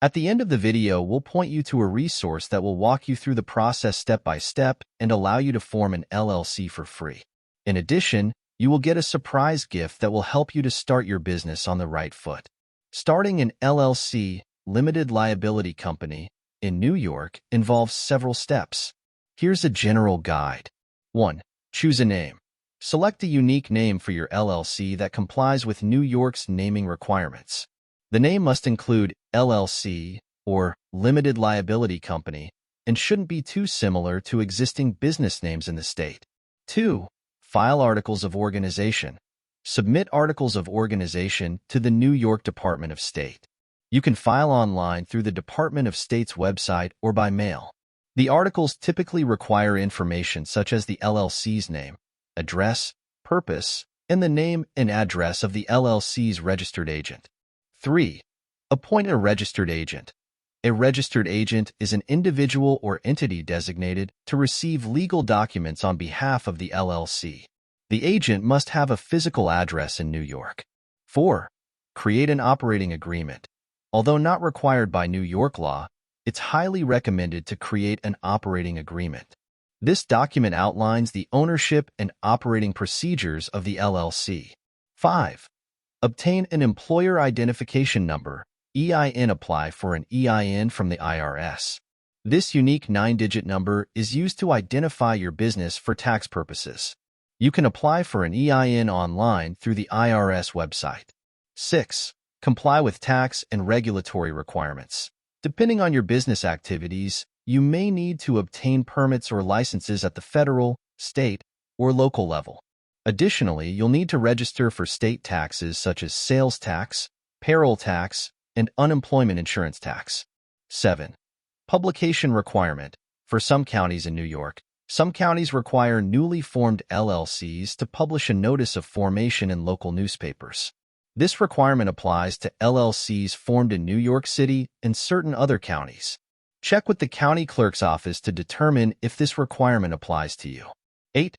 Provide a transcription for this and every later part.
At the end of the video, we'll point you to a resource that will walk you through the process step by step and allow you to form an LLC for free. In addition, you will get a surprise gift that will help you to start your business on the right foot. Starting an LLC, limited liability company, in New York involves several steps. Here's a general guide. 1. Choose a name. Select a unique name for your LLC that complies with New York's naming requirements. The name must include LLC or Limited Liability Company and shouldn't be too similar to existing business names in the state. 2. File Articles of Organization. Submit Articles of Organization to the New York Department of State. You can file online through the Department of State's website or by mail. The articles typically require information such as the LLC's name, address, purpose, and the name and address of the LLC's registered agent. 3. Appoint a registered agent. A registered agent is an individual or entity designated to receive legal documents on behalf of the LLC. The agent must have a physical address in New York. 4. Create an operating agreement. Although not required by New York law, it's highly recommended to create an operating agreement. This document outlines the ownership and operating procedures of the LLC. 5. Obtain an employer identification number, EIN. Apply for an EIN from the IRS. This unique 9-digit number is used to identify your business for tax purposes. You can apply for an EIN online through the IRS website. 6. Comply with tax and regulatory requirements. Depending on your business activities, you may need to obtain permits or licenses at the federal, state, or local level. Additionally, you'll need to register for state taxes such as sales tax, payroll tax, and unemployment insurance tax. 7. Publication requirement. For some counties in New York, some counties require newly formed LLCs to publish a notice of formation in local newspapers. This requirement applies to LLCs formed in New York City and certain other counties. Check with the county clerk's office to determine if this requirement applies to you. 8.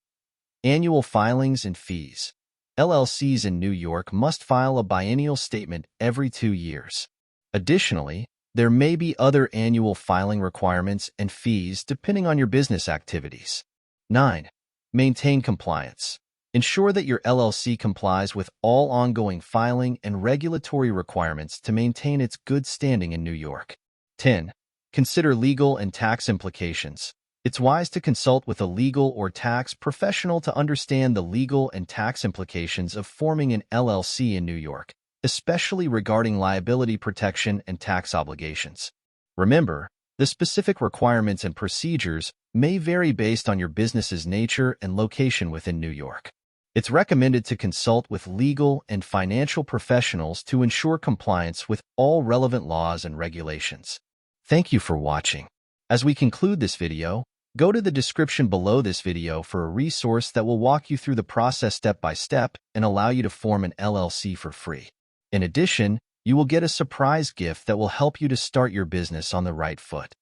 Annual filings and fees. LLCs in New York must file a biennial statement every 2 years. Additionally, there may be other annual filing requirements and fees depending on your business activities. 9. Maintain compliance. Ensure that your LLC complies with all ongoing filing and regulatory requirements to maintain its good standing in New York. 10. Consider legal and tax implications. It's wise to consult with a legal or tax professional to understand the legal and tax implications of forming an LLC in New York, especially regarding liability protection and tax obligations. Remember, the specific requirements and procedures may vary based on your business's nature and location within New York. It's recommended to consult with legal and financial professionals to ensure compliance with all relevant laws and regulations. Thank you for watching. As we conclude this video, go to the description below this video for a resource that will walk you through the process step by step and allow you to form an LLC for free. In addition, you will get a surprise gift that will help you to start your business on the right foot.